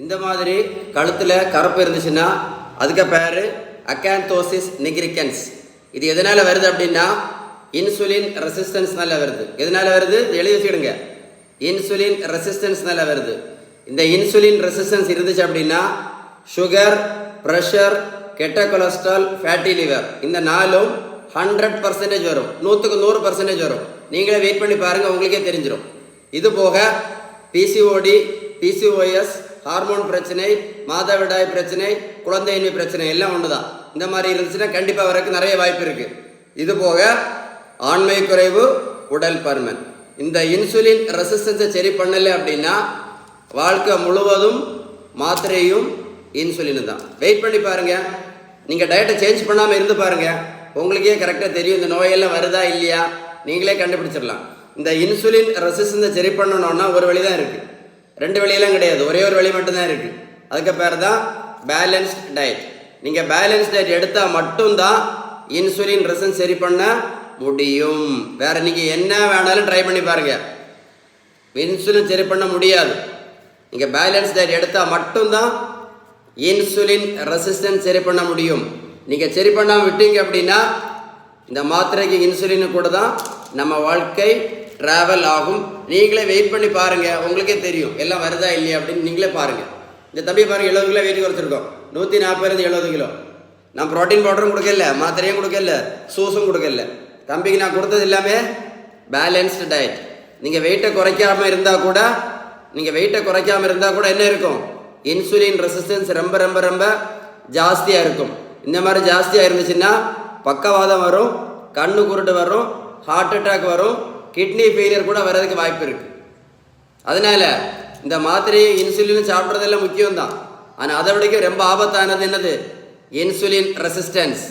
இந்த மாதிரி கழுத்தில் கருப்பு இருந்துச்சுன்னா அதுக்கு பேர் அகாந்தோசிஸ் நிக்ரிகன்ஸ். இது எதனால் வருது அப்படின்னா இன்சுலின் ரெசிஸ்டன்ஸ்னால வருது. எதனால் வருது எழுதி வச்சுக்கிடுங்க. இன்சுலின் ரெசிஸ்டன்ஸ்னால வருது. இந்த இன்சுலின் ரெசிஸ்டன்ஸ் இருந்துச்சு அப்படின்னா சுகர், ப்ரெஷர், கெட்ட கொலஸ்ட்ரால், ஃபேட்டி லிவர் இந்த நாலும் 100% வரும். 100% வரும். நீங்களே வெயிட் பண்ணி பாருங்கள், உங்களுக்கே தெரிஞ்சிடும். இது போக பிசிஓடி, பிசிஓஎஸ், ஹார்மோன் பிரச்சனை, மாதவிடாய் பிரச்சனை, குழந்தையின்மை பிரச்சனை எல்லாம் ஒன்று தான். இந்த மாதிரி இருந்துச்சுன்னா கண்டிப்பாக வரக்கு நிறைய வாய்ப்பு இருக்குது. இது போக ஆண்மை குறைவு, உடல் பருமன். இந்த இன்சுலின் ரெசிஸ்டன்ஸை சரி பண்ணலை அப்படின்னா வாழ்க்கை முழுவதும் மாத்திரையும் இன்சுலின் தான். வெயிட் பண்ணி பாருங்கள். நீங்கள் டயட்டை சேஞ்ச் பண்ணாமல் இருந்து பாருங்கள், உங்களுக்கே கரெக்டாக தெரியும் இந்த நோயெல்லாம் வருதா இல்லையா நீங்களே கண்டுபிடிச்சிடலாம். இந்த இன்சுலின் ரெசிஸ்டன்ஸை சரி பண்ணணும்னா ஒரு வழி தான் இருக்குது, 2 வழியெல்லாம் கிடையாது. ஒரே ஒரு வழி மட்டும்தான் இருக்குது. அதுக்கு பேர் தான் பேலன்ஸ்ட் டயட். நீங்கள் பேலன்ஸ் டயட் எடுத்தால் மட்டும்தான் இன்சுலின் ரெசிஸ்டன்ஸ் சரி பண்ண முடியும். வேறு நீங்கள் என்ன வேணாலும் ட்ரை பண்ணி பாருங்கள், இன்சுலின் சரி பண்ண முடியாது. நீங்கள் பேலன்ஸ் டயட் எடுத்தால் மட்டும்தான் இன்சுலின் ரெசிஸ்டன்ஸ் சரி பண்ண முடியும். நீங்கள் சரி பண்ணாமல் விட்டீங்க அப்படின்னா இந்த மாத்திரைக்கு இன்சுலின் கூட தான் நம்ம வாழ்க்கை ட்ராவல் ஆகும். நீங்களே வெயிட் பண்ணி பாருங்கள், உங்களுக்கே தெரியும் எல்லாம் வருதா இல்லையா அப்படின்னு நீங்களே பாருங்கள். இந்த தம்பி பாருங்கள், 70 கிலோ வெயிட் குறைச்சிருக்கோம். 140 70 கிலோ. நான் ப்ரோட்டீன் பவுடரும் கொடுக்கல, மாத்திரையும் கொடுக்கல, சூஸும் கொடுக்கல. தம்பிக்கு நான் கொடுத்தது எல்லாமே பேலன்ஸ்டு டயட். நீங்கள் வெயிட்டை குறைக்காமல் இருந்தால் கூட என்ன இருக்கும், இன்சுலின் ரெசிஸ்டன்ஸ் ரொம்ப ரொம்ப ரொம்ப ஜாஸ்தியாக இருக்கும். இந்த மாதிரி ஜாஸ்தியாக இருந்துச்சுன்னா பக்கவாதம் வரும், கண்ணு குருட்டு வரும், ஹார்ட் அட்டாக் வரும், கிட்னி ஃபெயிலியர் கூட வர்றதுக்கு வாய்ப்பு இருக்குது. அதனால் இந்த மாத்திரையை இன்சுலின் சாப்பிட்றதெல்லாம் முக்கியம்தான். ஆனால் அதை விட ரொம்ப ஆபத்தானது என்னது, இன்சுலின் ரெசிஸ்டன்ஸ்.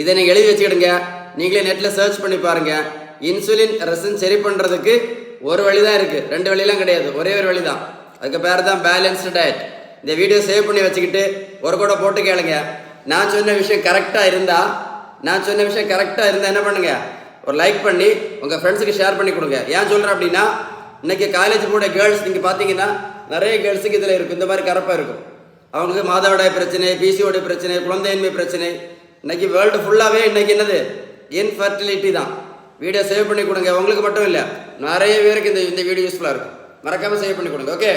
இதை நீங்கள் எழுதி வச்சுக்கிடுங்க. நீங்களே நெட்டில் சர்ச் பண்ணி பாருங்கள். இன்சுலின் ரெசிஸ்டன்ஸ் சரி பண்ணுறதுக்கு ஒரு வழி தான் இருக்குது, 2 வழியெல்லாம் கிடையாது, ஒரே ஒரு வழி தான். அதுக்கு பேர் தான் பேலன்ஸ்டு டயட். இந்த வீடியோ சேவ் பண்ணி வச்சுக்கிட்டு ஒரு கூட போட்டு கேளுங்க. நான் சொன்ன விஷயம் கரெக்டாக இருந்தால் என்ன பண்ணுங்க, ஒரு லைக் பண்ணி உங்கள் ஃப்ரெண்ட்ஸுக்கு ஷேர் பண்ணி கொடுங்க. ஏன் சொல்கிறேன் அப்படின்னா இன்றைக்கி காலேஜ் போட கேர்ள்ஸ் நீங்கள் பார்த்தீங்கன்னா நிறைய கேர்ள்ஸுக்கு இதில் இருக்கும், இந்த மாதிரி கரப்பாக இருக்கும். அவங்களுக்கு மாதவிடாய் பிரச்சனை, பிசிஓடி பிரச்சனை, குழந்தையின்மை பிரச்சனை. இன்றைக்கி வேர்ல்டு ஃபுல்லாகவே இன்றைக்கி என்னது, இன்ஃபர்டிலிட்டி தான். வீடியோ சேவ் பண்ணி கொடுங்க. உங்களுக்கு மட்டும் இல்லை, நிறைய பேருக்கு இந்த வீடியோ யூஸ்ஃபுல்லாக இருக்கும். மறக்காமல் சேவ் பண்ணி கொடுங்க. ஓகே.